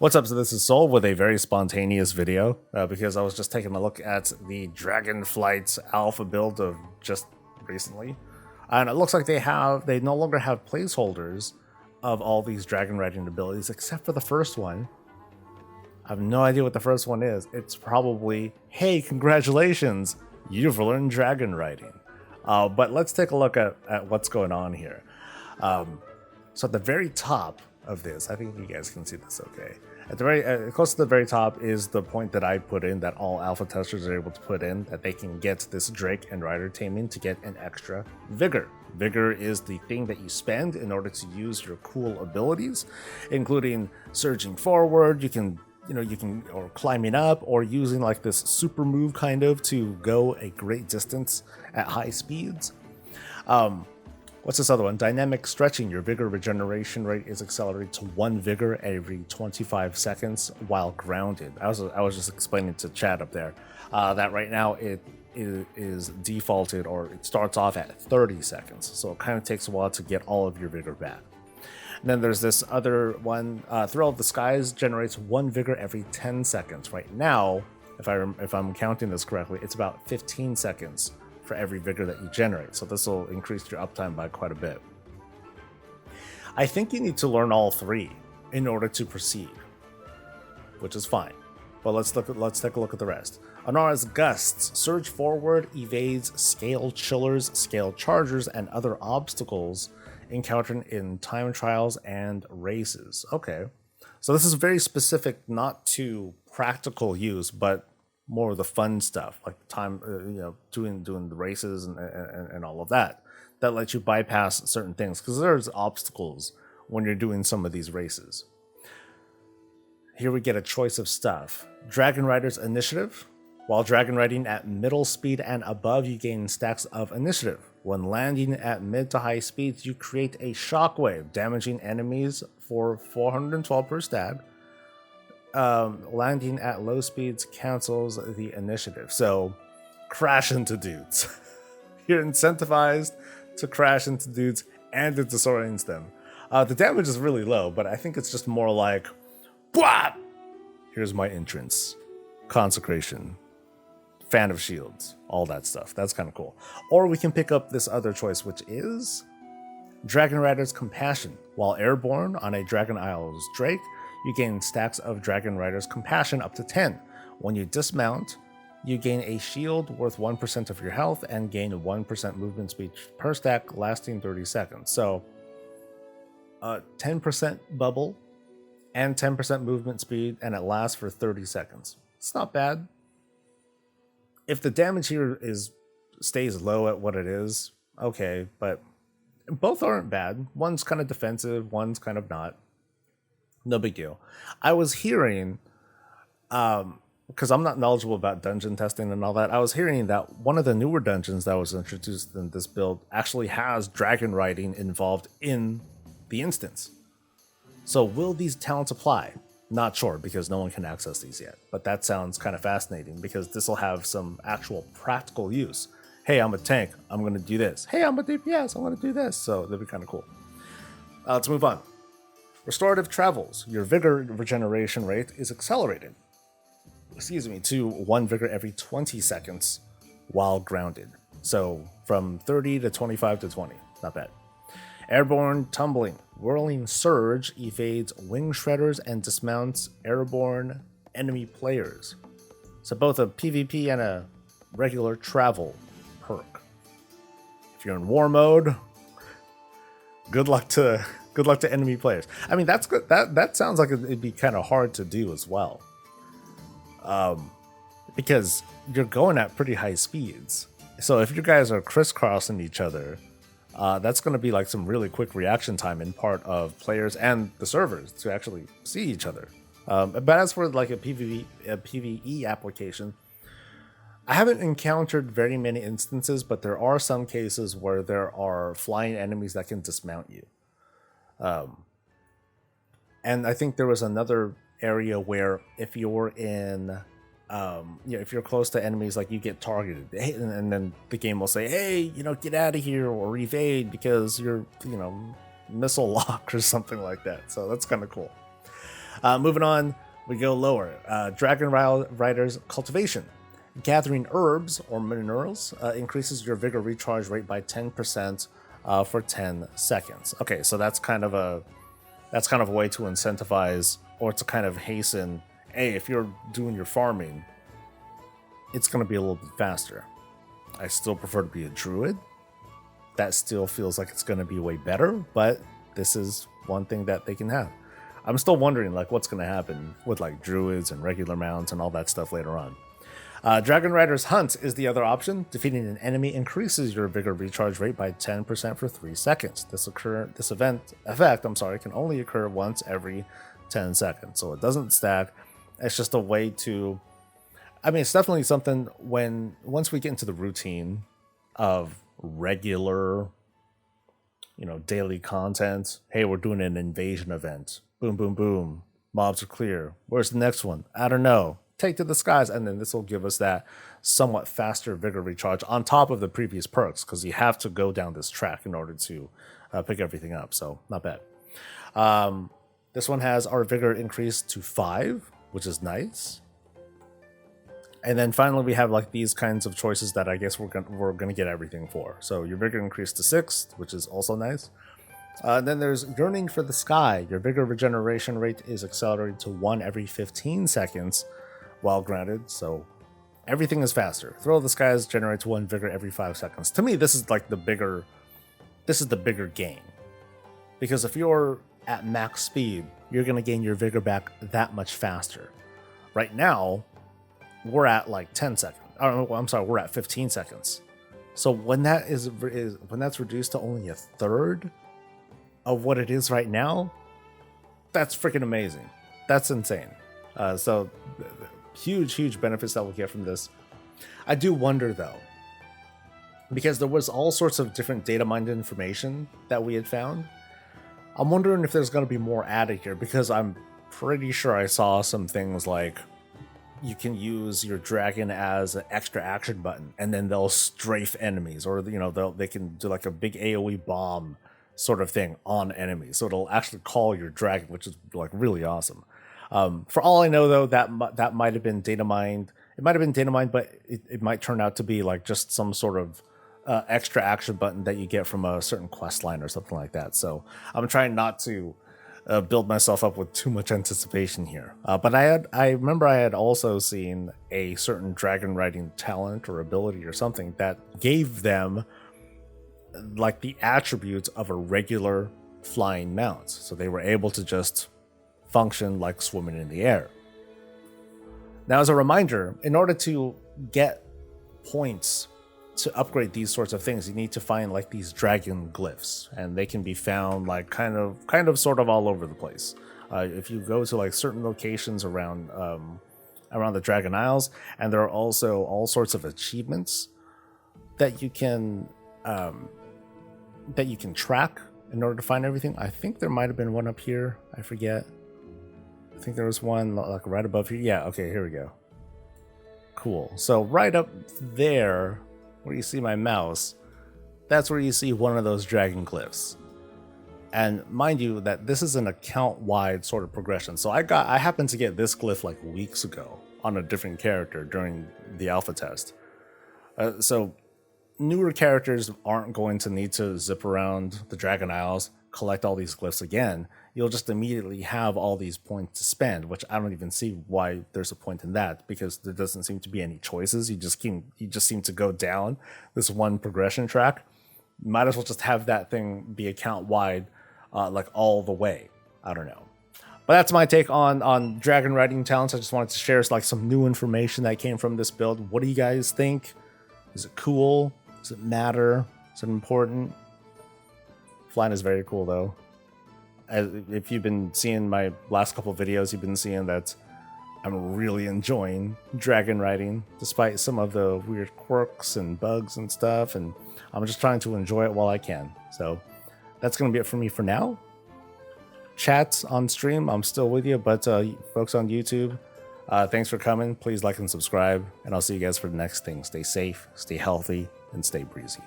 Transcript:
What's up? So this is Soul with a very spontaneous video because I was just taking a look at the Dragonflight alpha build of just recently, and it looks like they no longer have placeholders of all these dragon riding abilities except for the first one. I have no idea what the first one is. It's probably, hey, congratulations, you've learned dragon riding. But let's take a look at what's going on here. So at the very top of this, I think you guys can see this okay. At the very close to the very top is the point that I put in, that all alpha testers are able to put in, that they can get this Drake and Rider taming to get an extra vigor. Vigor is the thing that you spend in order to use your cool abilities, including surging forward. You can or climbing up, or using like this super move kind of to go a great distance at high speeds. What's this other one? Dynamic stretching. Your vigor regeneration rate is accelerated to 1 vigor every 25 seconds while grounded. I was just explaining to chat up there that right now it is defaulted, or it starts off at 30 seconds. So it kind of takes a while to get all of your vigor back. And then there's this other one, Thrill of the Skies generates 1 vigor every 10 seconds. Right now, if I'm counting this correctly, it's about 15 seconds for every vigor that you generate. So this will increase your uptime by quite a bit. I think you need to learn all 3 in order to proceed, which is fine. But let's take a look at the rest. Anara's Gusts. Surge forward, evades scale chillers, scale chargers, and other obstacles encountered in time trials and races. Okay, so this is very specific, not to practical use, but more of the fun stuff, like time, doing the races and all of that lets you bypass certain things, because there's obstacles when you're doing some of these races. Here we get a choice of stuff. Dragon Rider's Initiative. While dragon riding at middle speed and above, you gain stacks of initiative. When landing at mid to high speeds, you create a shockwave, damaging enemies for 412 per stat. Landing at low speeds cancels the initiative. So crash into dudes. You're incentivized to crash into dudes, and it disorients them. The damage is really low, but I think it's just more like, BWAP! Here's my entrance. Consecration. Fan of Shields. All that stuff. That's kind of cool. Or we can pick up this other choice, which is Dragon Rider's Compassion. While airborne on a Dragon Isle's Drake, you gain stacks of Dragon Rider's Compassion up to 10. When you dismount, you gain a shield worth 1% of your health and gain 1% movement speed per stack, lasting 30 seconds. So 10% bubble and 10% movement speed, and it lasts for 30 seconds. It's not bad. If the damage here stays low at what it is, okay, but both aren't bad. One's kind of defensive, one's kind of not. No big deal. I was hearing, because I'm not knowledgeable about dungeon testing and all that, I was hearing that one of the newer dungeons that was introduced in this build actually has dragon riding involved in the instance. So will these talents apply? Not sure, because no one can access these yet. But that sounds kind of fascinating, because this will have some actual practical use. Hey, I'm a tank. I'm going to do this. Hey, I'm a DPS. I'm going to do this. So that'd be kind of cool. Let's move on. Restorative Travels. Your vigor regeneration rate is accelerated, to 1 vigor every 20 seconds while grounded. So from 30 to 25 to 20. Not bad. Airborne Tumbling. Whirling Surge evades wing shredders and dismounts airborne enemy players. So both a PvP and a regular travel perk. If you're in war mode, good luck to enemy players. I mean, that's good. That sounds like it'd be kind of hard to do as well, because you're going at pretty high speeds. So if you guys are crisscrossing each other, that's going to be like some really quick reaction time in part of players and the servers to actually see each other. But as for like a PvE application, I haven't encountered very many instances, but there are some cases where there are flying enemies that can dismount you. And I think there was another area where if you're in, if you're close to enemies, like you get targeted, and then the game will say, hey, get out of here or evade because you're, missile locked or something like that. So that's kind of cool. Moving on, we go lower. Dragon Rider's Cultivation. Gathering herbs or minerals increases your vigor recharge rate by 10% for 10 seconds. Okay, so that's kind of a way to incentivize or to kind of hasten. Hey, if you're doing your farming, it's going to be a little bit faster. I still prefer to be a druid. That still feels like it's going to be way better, but this is one thing that they can have. I'm still wondering like what's going to happen with like druids and regular mounts and all that stuff later on. Dragon Rider's Hunt is the other option. Defeating an enemy increases your vigor recharge rate by 10% for 3 seconds. This effect can only occur once every 10 seconds, so it doesn't stack. It's just a way to, I mean, it's definitely something once we get into the routine of regular, daily content. Hey, we're doing an invasion event. Boom, boom, boom. Mobs are clear. Where's the next one? I don't know. Take to the skies, and then this will give us that somewhat faster vigor recharge on top of the previous perks, because you have to go down this track in order to pick everything up, so not bad. This one has our vigor increased to 5, which is nice. And then finally we have like these kinds of choices that I guess we're gonna get everything for. So your vigor increased to 6, which is also nice. Then there's Yearning for the Sky. Your vigor regeneration rate is accelerated to 1 every 15 seconds while granted, so everything is faster. Throw of the Skies generates 1 vigor every 5 seconds. To me, this is like the bigger gain. Because if you're at max speed, you're gonna gain your vigor back that much faster. Right now, we're at like 10 seconds. We're at 15 seconds. So when that's reduced to only a third of what it is right now, that's freaking amazing. That's insane. So huge benefits that we'll get from this. I do wonder though, because there was all sorts of different data mined information that we had found. I'm wondering if there's going to be more added here, because I'm pretty sure I saw some things like you can use your dragon as an extra action button, and then they'll strafe enemies, or they can do like a big AoE bomb sort of thing on enemies. So it'll actually call your dragon, which is like really awesome. For all I know, though, that might have been data mined. It might have been data mined, but it might turn out to be like just some sort of extra action button that you get from a certain quest line or something like that. So I'm trying not to build myself up with too much anticipation here. But I remember I had also seen a certain dragon riding talent or ability or something that gave them like the attributes of a regular flying mount. So they were able to just function like swimming in the air. Now, as a reminder, in order to get points to upgrade these sorts of things, you need to find like these dragon glyphs, and they can be found like kind of sort of all over the place. If you go to like certain locations around the Dragon Isles, and there are also all sorts of achievements that you can track in order to find everything. I think there might have been one up here. I forget. I think there was one like right above here. Yeah, okay, here we go. Cool. So right up there where you see my mouse, that's where you see one of those dragon glyphs. And mind you that this is an account-wide sort of progression. So I happened to get this glyph like weeks ago on a different character during the alpha test. So newer characters aren't going to need to zip around the Dragon Isles, collect all these glyphs again. You'll just immediately have all these points to spend, which I don't even see why there's a point in that, because there doesn't seem to be any choices. You just seem to go down this one progression track. Might as well just have that thing be account wide, like all the way. I don't know. But that's my take on dragon riding talents. I just wanted to share like some new information that came from this build. What do you guys think? Is it cool? Does it matter? Is it important? Flying is very cool though. If you've been seeing my last couple videos, you've been seeing that I'm really enjoying dragon riding, despite some of the weird quirks and bugs and stuff, and I'm just trying to enjoy it while I can. So that's going to be it for me for now. Chats on stream, I'm still with you, but folks on YouTube, thanks for coming. Please like and subscribe, and I'll see you guys for the next thing. Stay safe, stay healthy, and stay breezy.